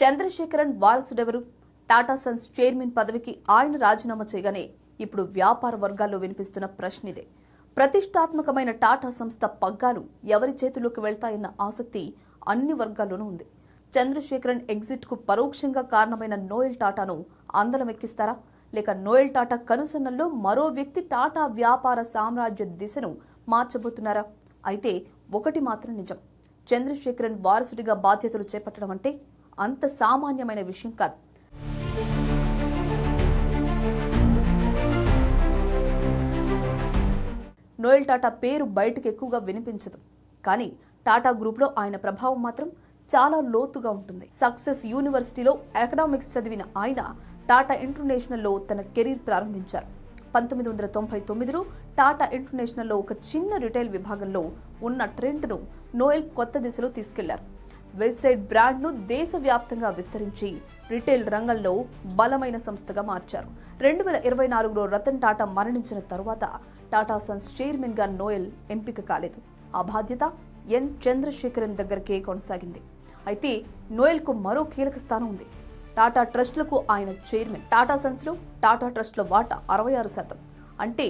Chandrasekaran వారసుడెవరు? Tata Sons chairman పదవికి ఆయన రాజీనామా చేయగానే ఇప్పుడు వ్యాపార వర్గాల్లో వినిపిస్తున్న ప్రశ్న ఇదే. ప్రతిష్టాత్మకమైన టాటా సంస్థ పగ్గాలు ఎవరి చేతుల్లోకి వెళ్తాయన్న ఆసక్తి అన్ని వర్గాల్లోనూ ఉంది. చంద్రశేఖరన్ ఎగ్జిట్ కు పరోక్షంగా కారణమైన నోయల్ టాటాను అందలం ఎక్కిస్తారా? లేక నోయల్ టాటా కనుసన్నల్లో మరో వ్యక్తి టాటా వ్యాపార సామ్రాజ్య దిశను మార్చబోతున్నారా? అయితే ఒకటి మాత్రం నిజం, చంద్రశేఖరన్ వారసుడిగా బాధ్యతలు చేపట్టడం అంటే అంత సామాన్యమైన విషయం కాదు. నోయల్ టాటా పేరు బయటకు ఎక్కువగా వినిపించదు, కానీ టాటా గ్రూప్లో ఆయన ప్రభావం మాత్రం చాలా లోతుగా ఉంటుంది. సక్సెస్ యూనివర్సిటీలో ఎకనామిక్స్ చదివిన ఆయన టాటా ఇంటర్నేషనల్లో తన కెరీర్ ప్రారంభించారు. 1999లో టాటా ఇంటర్నేషనల్లో ఒక చిన్న రిటైల్ విభాగంలో ఉన్న ట్రెండ్ను నోయల్ కొత్త దిశలో తీసుకెళ్లారు. వెబ్సైట్ బ్రాండ్ను దేశవ్యాప్తంగా విస్తరించి రిటైల్ రంగంలో బలమైన సంస్థగా మార్చారు. 2024లో రతన్ టాటా మరణించిన తరువాత టాటా సన్స్ చైర్మన్ గా నోయల్ ఎంపిక కాలేదు. ఆ బాధ్యత ఎన్ చంద్రశేఖరన్ దగ్గరకే కొనసాగింది. అయితే నోయల్ కు మరో కీలక స్థానం ఉంది. టాటా ట్రస్ట్లకు ఆయన చైర్మన్. టాటా సన్స్ లో టాటా ట్రస్ట్ల వాటా 66%. అంటే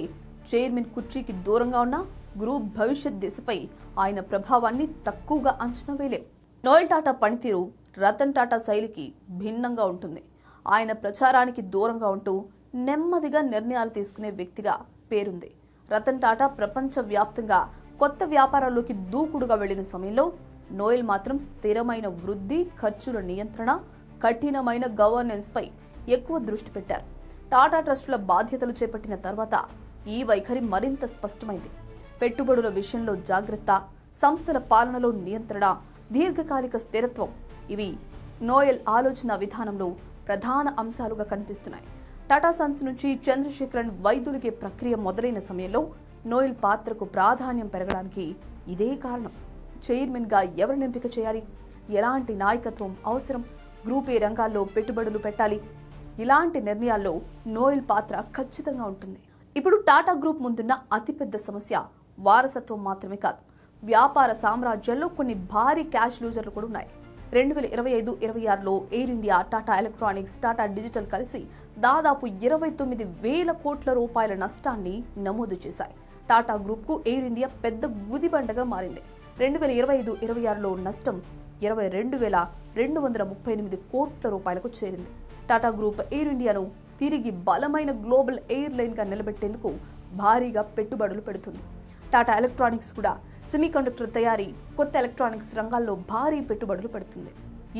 చైర్మన్ కుర్చీకి దూరంగా ఉన్న గ్రూప్ భవిష్యత్ దిశపై ఆయన ప్రభావాన్ని తక్కువగా అంచనా వేయలేం. నోయల్ టాటా పనితీరు రతన్ టాటా శైలికి భిన్నంగా ఉంటుంది. ఆయన ప్రచారానికి దూరంగా ఉంటూ నెమ్మదిగా నిర్ణయాలు తీసుకునే వ్యక్తిగా పేరుంది. రతన్ టాటా ప్రపంచ వ్యాప్తంగా కొత్త వ్యాపారాల్లోకి దూకుడుగా వెళ్లిన సమయంలో నోయల్ మాత్రం స్థిరమైన వృద్ధి, ఖర్చుల నియంత్రణ, కఠినమైన గవర్నెన్స్ పై ఎక్కువ దృష్టి పెట్టారు. టాటా ట్రస్టుల బాధ్యతలు చేపట్టిన తర్వాత ఈ వైఖరి మరింత స్పష్టమైంది. పెట్టుబడుల విషయంలో జాగ్రత్త, సంస్థల పాలనలో నియంత్రణ, దీర్ఘకాలిక స్థిరత్వం ఇవి నోయల్ ఆలోచన విధానంలో ప్రధాన అంశాలుగా కనిపిస్తున్నాయి. టాటా సన్స్ నుంచి చంద్రశేఖరన్ వైదొలిగే ప్రక్రియ మొదలైన సమయంలో నోయల్ పాత్రకు ప్రాధాన్యం పెరగడానికి ఇదే కారణం. చైర్మన్ గా ఎవరిని ఎంపిక చేయాలి, ఎలాంటి నాయకత్వం అవసరం, గ్రూప్ ఏ రంగాల్లో పెట్టుబడులు పెట్టాలి, ఇలాంటి నిర్ణయాల్లో నోయల్ పాత్ర ఖచ్చితంగా ఉంటుంది. ఇప్పుడు టాటా గ్రూప్ ముందున్న అతిపెద్ద సమస్య వారసత్వం మాత్రమే కాదు, వ్యాపార సామ్రాజ్యాల్లో కొన్ని భారీ క్యాష్ లూజర్లు కూడా ఉన్నాయి. 2025-26లో Air India, Tata electronics, Tata digital కలిసి దాదాపు 29,000 కోట్ల రూపాయల నష్టాన్ని నమోదు చేశాయి. టాటా గ్రూప్ కు ఎయిర్ ఇండియా పెద్ద గుదిబండగా మారింది. 2025-26లో నష్టం 22,238 కోట్ల రూపాయలకు చేరింది. టాటా గ్రూప్ ఎయిర్ ఇండియాను తిరిగి బలమైన గ్లోబల్ ఎయిర్ లైన్ గా నిలబెట్టేందుకు భారీగా పెట్టుబడులు పెడుతుంది. టాటా ఎలక్ట్రానిక్స్ కూడా సెమీకండక్టర్ తయారీ, కొత్త ఎలక్ట్రానిక్స్ రంగాల్లో భారీ పెట్టుబడులు పెడుతుంది.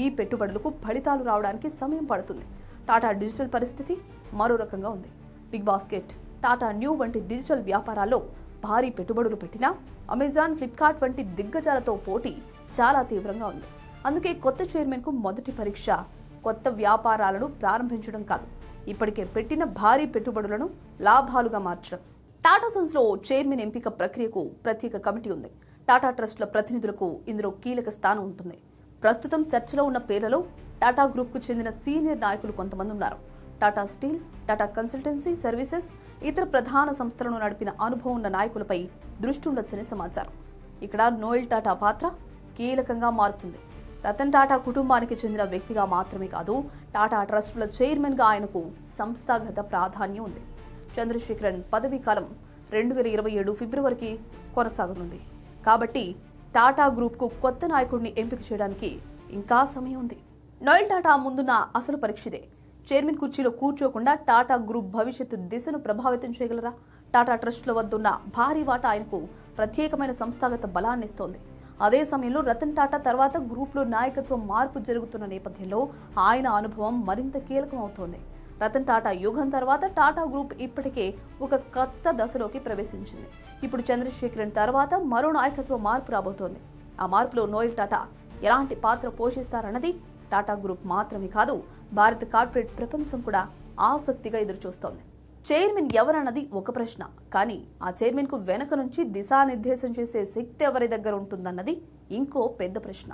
ఈ పెట్టుబడులకు ఫలితాలు రావడానికి సమయం పడుతుంది. టాటా డిజిటల్ పరిస్థితి మరో రకంగా ఉంది. బిగ్ బాస్కెట్, టాటా న్యూ వంటి డిజిటల్ వ్యాపారాల్లో భారీ పెట్టుబడులు పెట్టినా అమెజాన్, ఫ్లిప్కార్ట్ వంటి దిగ్గజాలతో పోటీ చాలా తీవ్రంగా ఉంది. అందుకే కొత్త చైర్మన్ కు మొదటి పరీక్ష కొత్త వ్యాపారాలను ప్రారంభించడం కాదు, ఇప్పటికే పెట్టిన భారీ పెట్టుబడులను లాభాలుగా మార్చడం. టాటా సన్స్ లో చైర్మన్ ఎంపిక ప్రక్రియకు ప్రత్యేక కమిటీ ఉంది. టాటా ట్రస్టుల ప్రతినిధులకు ఇందులో కీలక స్థానం ఉంటుంది. ప్రస్తుతం చర్చలో ఉన్న పేర్లలో టాటా గ్రూప్ కు చెందిన సీనియర్ నాయకులు కొంతమంది ఉన్నారు. Tata steel, Tata consultancy services, ఇతర ప్రధాన సంస్థలను నడిపిన అనుభవం ఉన్న నాయకులపై దృష్టి ఉండొచ్చని సమాచారం. ఇక్కడ నోయల్ టాటా పాత్ర కీలకంగా మారుతుంది. రతన్ టాటా కుటుంబానికి చెందిన వ్యక్తిగా మాత్రమే కాదు, టాటా ట్రస్టుల చైర్మన్ గా ఆయనకు సంస్థాగత ప్రాధాన్యం ఉంది. చంద్రశేఖరన్ పదవీ కాలం 2027 ఫిబ్రవరికి కొనసాగనుంది. కాబట్టి టాటా గ్రూప్ కు కొత్త నాయకుడిని ఎంపిక చేయడానికి ఇంకా సమయం ఉంది. నోయల్ టాటా ముందున్న అసలు పరీక్షదే. చైర్మన్ కుర్చీలో కూర్చోకుండా టాటా గ్రూప్ భవిష్యత్తు దిశను ప్రభావితం చేయగలరా? టాటా ట్రస్టుల వద్దున్న భారీ వాటా ఆయనకు ప్రత్యేకమైన సంస్థాగత బలాన్నిస్తోంది. అదే సమయంలో రతన్ టాటా తర్వాత గ్రూప్లో నాయకత్వం మార్పు జరుగుతున్న నేపథ్యంలో ఆయన అనుభవం మరింత కీలకమవుతోంది. రతన్ టాటా యుగం తర్వాత టాటా గ్రూప్ ఇప్పటికే ఒక కొత్త దశలోకి ప్రవేశించింది. ఇప్పుడు చంద్రశేఖరన్ తర్వాత మరో నాయకత్వ మార్పు రాబోతోంది. ఆ మార్పులో నోయల్ టాటా ఎలాంటి పాత్ర పోషిస్తారన్నది టాటా గ్రూప్ మాత్రమే కాదు, భారత కార్పొరేట్ ప్రపంచం కూడా ఆసక్తిగా ఎదురుచూస్తోంది. చైర్మన్ ఎవరన్నది ఒక ప్రశ్న, కానీ ఆ చైర్మన్ కు వెనక నుంచి దిశానిర్దేశం చేసే శక్తి ఎవరి దగ్గర ఉంటుందన్నది ఇంకో పెద్ద ప్రశ్న.